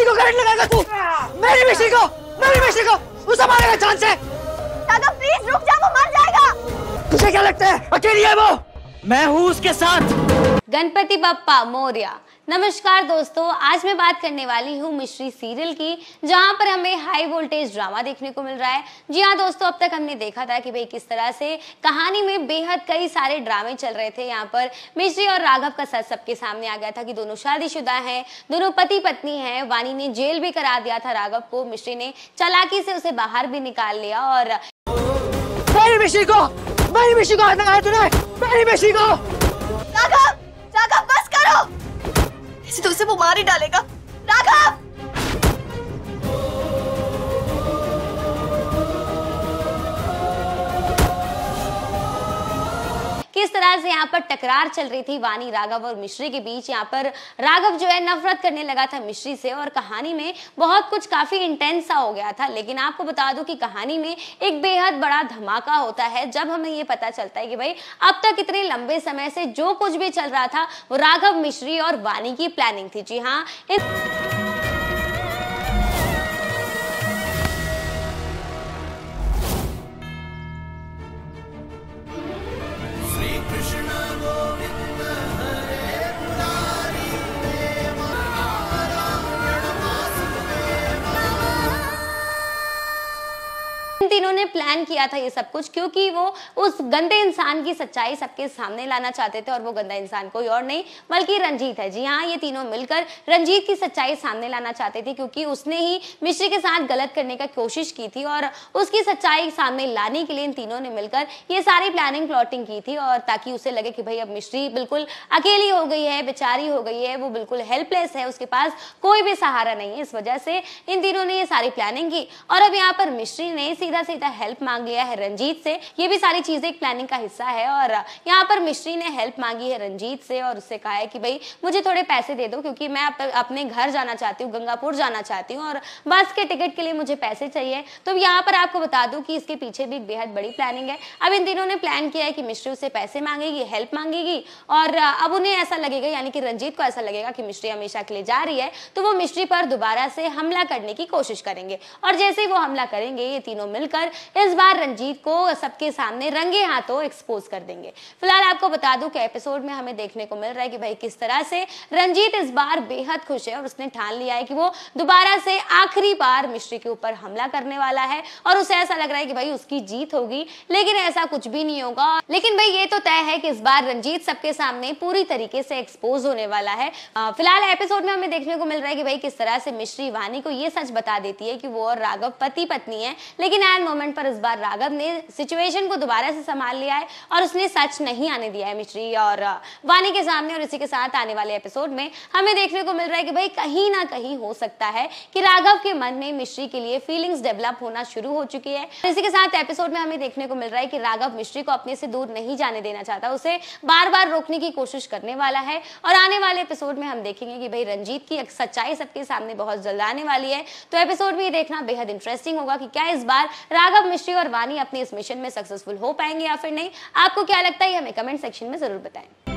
मिश्री को करंट लगाएगा तू? मेरी मिश्री को उसे मारेगा जान से। राघव प्लीज रुक जा, वो मर जाएगा। तुझे क्या लगता है अकेली है वो? मैं हूँ उसके साथ। गणपति बप्पा मोरया। नमस्कार दोस्तों, आज मैं बात करने वाली हूँ मिश्री सीरियल की, जहाँ पर हमें हाई वोल्टेज ड्रामा देखने को मिल रहा है। जी हाँ दोस्तों, अब तक हमने देखा था कि भाई किस तरह से कहानी में बेहद कई सारे ड्रामे चल रहे थे। यहाँ पर मिश्री और राघव का सच सबके सामने आ गया था कि दोनों शादीशुदा हैं, दोनों पति पत्नी हैं। वानी ने जेल भी करा दिया था राघव को, मिश्री ने चालाकी से उसे बाहर भी निकाल लिया। और मेरी मिश्री को हाथ लगाया तूने, मेरी मिश्री को। राघव बस करो, इसे तो उसे वो मार ही डालेगा। राघव किस तरह से यहाँ पर टकरार चल रही थी वानी, राघव और मिश्री के बीच। यहाँ पर राघव जो है नफरत करने लगा था मिश्री से और कहानी में बहुत कुछ काफी इंटेंस सा हो गया था। लेकिन आपको बता दूं कि कहानी में एक बेहद बड़ा धमाका होता है जब हमें ये पता चलता है कि भाई अब तक इतने लंबे समय से जो कुछ भी चल रहा था वो राघव, मिश्री और वानी की प्लानिंग थी। जी हाँ, तीनों ने प्लान किया था ये सब कुछ, क्योंकि वो उस गंदे इंसान की सच्चाई सबके सामने लाना चाहते थे। और वो गंदा इंसान कोई और नहीं बल्कि रंजीत है। जी हाँ, ये तीनों मिलकर रंजीत की सच्चाई सामने लाना चाहते थे, क्योंकि उसने ही मिश्री के साथ गलत करने की कोशिश की थी और उसकी सच्चाई सामने लाने के लिए इन तीनों ने मिलकर ये सारी प्लानिंग प्लॉटिंग की थी। और ताकि उसे लगे कि भाई अब मिश्री बिल्कुल अकेली हो गई है, बेचारी हो गई है, वो बिल्कुल हेल्पलेस है, उसके पास कोई भी सहारा नहीं है। इस वजह से इन तीनों ने ये सारी प्लानिंग की। और अब यहाँ पर मिश्री ने सीधा हेल्प मांग लिया है रंजीत से। ये भी सारी चीजें एक प्लानिंग का हिस्सा है। और यहाँ पर मिश्री ने हेल्प मांगी है रंजीत से और उससे कहा है कि भाई मुझे थोड़े पैसे दे दो, क्योंकि मैं अपने घर जाना चाहती हूँ, गंगापुर जाना चाहती हूँ और बस के टिकट के लिए मुझे पैसे चाहिए। तो यहाँ पर आपको बता दूं कि इसके पीछे भी एक बेहद बड़ी प्लानिंग है। अब इन तीनों ने प्लान किया है कि मिश्री उससे पैसे मांगेगी, हेल्प मांगेगी और अब उन्हें ऐसा लगेगा, यानी कि रंजीत को ऐसा लगेगा कि मिश्री हमेशा के लिए जा रही है, तो वो मिश्री पर दोबारा से हमला करने की कोशिश करेंगे। और जैसे ही वो हमला करेंगे, ये तीनों मिलकर इस बार रंजीत को सबके सामने रंगे हाथों एक्सपोज कर देंगे। फिलहाल आपको बता दूं कि एपिसोड में हमें देखने को मिल रहा है कि भाई किस तरह से रंजीत इस बार बेहद खुश है और उसने ठान लिया है कि वो दोबारा से आखिरी बार मिश्री के ऊपर हमला करने वाला है। और उसे ऐसा लग रहा है कि भाई उसकी जीत होगी, लेकिन ऐसा कुछ भी नहीं होगा। लेकिन भाई ये तो तय है कि इस बार रंजीत सबके सामने पूरी तरीके से एक्सपोज होने वाला है। फिलहाल एपिसोड में हमें देखने को मिल रहा है कि भाई किस तरह से मिश्री वानी को ये सच बता देती है कि वो और राघव पति पत्नी है। लेकिन एंड मोमेंट पर इस बार राघव ने सिचुएशन को दोबारा से संभाल लिया है और उसने सच नहीं आने दिया है मिश्री और वानी के सामने। और इसी के साथ आने वाले एपिसोड में हमें देखने को मिल रहा है कि भाई कहीं ना कहीं हो सकता है कि राघव के मन में मिश्री के लिए फीलिंग्स डेवलप होना शुरू हो चुकी है। इसी के साथ एपिसोड में हमें देखने को मिल रहा है कि राघव मिश्री को अपने से दूर नहीं जाने देना चाहता, उसे बार बार रोकने की कोशिश करने वाला है। और आने वाले एपिसोड में हम देखेंगे कि भाई रंजीत की सच्चाई सबके सामने बहुत जल्द आने वाली है। तो एपिसोड भी देखना बेहद इंटरेस्टिंग होगा कि क्या इस बार राघव, मिश्री और वानी अपने इस मिशन में सक्सेसफुल हो पाएंगे या फिर नहीं। आपको क्या लगता है, हमें कमेंट सेक्शन में जरूर बताएं।